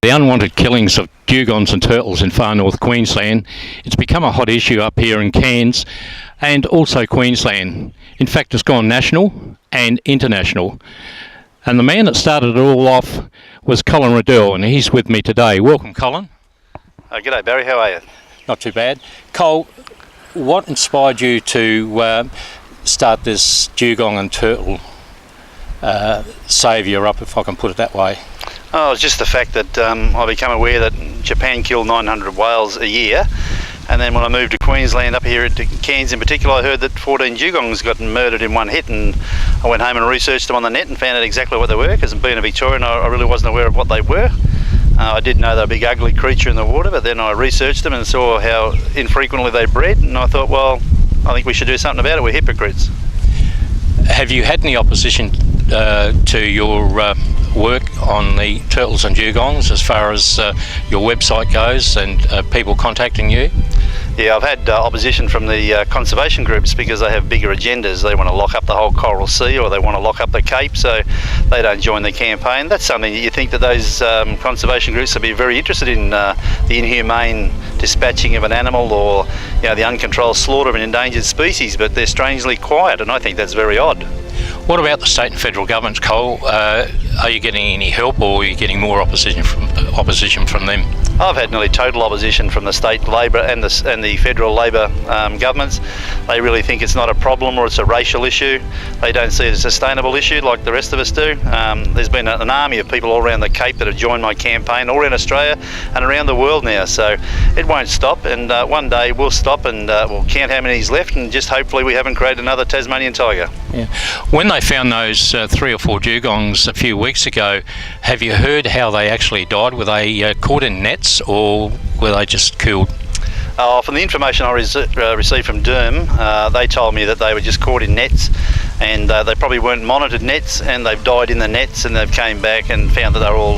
The unwanted killings of dugongs and turtles in far north Queensland, it's become a hot issue up here in Cairns and also Queensland. In fact, it's gone national and international. And the man that started it all off was Colin Riddell, and he's with me today. Welcome, Colin. G'day Barry, how are you? Not too bad. Cole, what inspired you to start this dugong and turtle saviour up, if I can put it that way? Oh, it's just the fact that I became aware that Japan killed 900 whales a year, and then when I moved to Queensland, up here at Cairns in particular, I heard that 14 dugongs got murdered in one hit, and I went home and researched them on the net and found out exactly what they were, because being a Victorian I really wasn't aware of what they were. I did know they were a big ugly creature in the water, but then I researched them and saw how infrequently they bred, and I thought, well, I think we should do something about it. We're hypocrites. Have you had any opposition to your work on the turtles and dugongs as far as your website goes and people contacting you? Yeah, I've had opposition from the conservation groups because they have bigger agendas. They want to lock up the whole coral sea, or they want to lock up the Cape, so they don't join the campaign. That's something that you think that those conservation groups would be very interested in, the inhumane dispatching of an animal, or the uncontrolled slaughter of an endangered species, but they're strangely quiet, and I think that's very odd. What about the state and federal governments, Cole? Are you getting any help, or are you getting more opposition from them? I've had nearly total opposition from the state Labor and the federal Labor governments. They really think it's not a problem, or it's a racial issue. They don't see it as a sustainable issue like the rest of us do. There's been an army of people all around the Cape that have joined my campaign, all around Australia and around the world now, so it won't stop, and one day we'll stop and we'll count how many's left, and just hopefully we haven't created another Tasmanian tiger. Yeah. When they found those 3 or 4 dugongs a few weeks ago, have you heard how they actually died? Were they caught in nets, or were they just killed? From the information I received from Derm, they told me that they were just caught in nets, and they probably weren't monitored nets, and they've died in the nets, and they've came back and found that they're all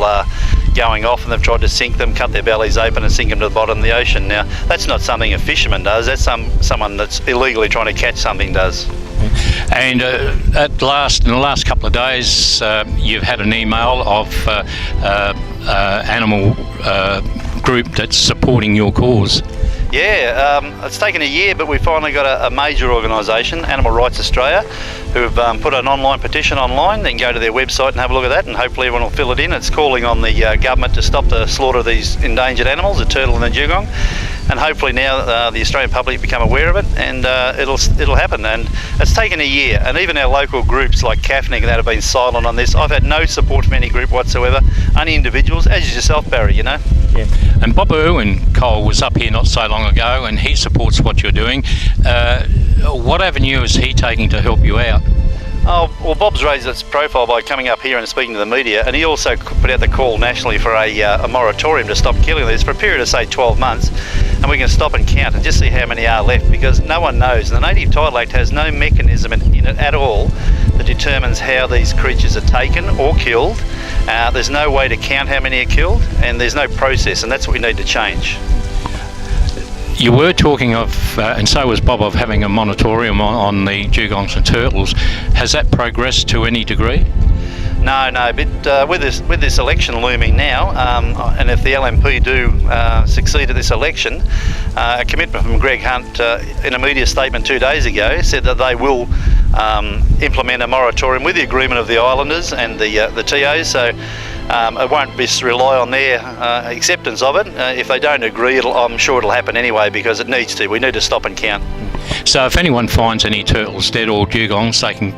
going off, and they've tried to sink them, cut their bellies open and sink them to the bottom of the ocean. Now, that's not something a fisherman does, that's someone that's illegally trying to catch something does. And in the last couple of days, you've had an email of animal group that's supporting your cause. Yeah, it's taken a year, but we finally got a major organisation, Animal Rights Australia, who have put an online petition online. They can go to their website and have a look at that, and hopefully everyone will fill it in. It's calling on the government to stop the slaughter of these endangered animals, the turtle and the dugong, and hopefully now the Australian public become aware of it, and it'll happen. And it's taken a year, and even our local groups like CAFNIC and that have been silent on this. I've had no support from any group whatsoever, only individuals, as is yourself, Barry, Yeah. And Bob Irwin, Cole, was up here not so long ago, and he supports what you're doing. What avenue is he taking to help you out? Oh, well, Bob's raised its profile by coming up here and speaking to the media, and he also put out the call nationally for a moratorium to stop killing these for a period of, say, 12 months, and we can stop and count and just see how many are left, because no one knows. The Native Title Act has no mechanism in it at all that determines how these creatures are taken or killed. There's no way to count how many are killed, and there's no process, and that's what we need to change. You were talking of, and so was Bob, of having a moratorium on the dugongs and turtles. Has that progressed to any degree? No, but with this election looming now, and if the LNP do succeed at this election, a commitment from Greg Hunt in a media statement 2 days ago said that they will implement a moratorium with the agreement of the islanders and the TOs, so it won't just rely on their acceptance of it. If they don't agree, I'm sure it'll happen anyway, because it needs to. We need to stop and count. So if anyone finds any turtles dead or dugongs, they can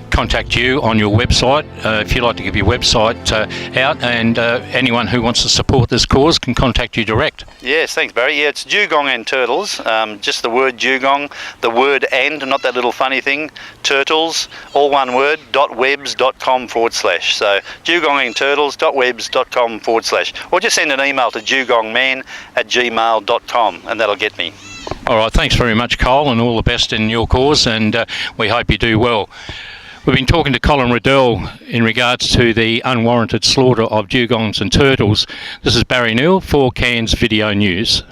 contact you on your website, if you'd like to give your website out, and anyone who wants to support this cause can contact you direct. Yes, thanks Barry. Yeah, it's Dugongs and Turtles, just the word dugong, the word and, not that little funny thing, turtles, all one word, .webs.com/. So dugongendturtles.webs.com/, or just send an email to dugongman@gmail.com, and that'll get me. All right, thanks very much, Cole, and all the best in your cause, and we hope you do well. We've been talking to Colin Riddell in regards to the unwarranted slaughter of dugongs and turtles. This is Barry Neal for Cairns Video News.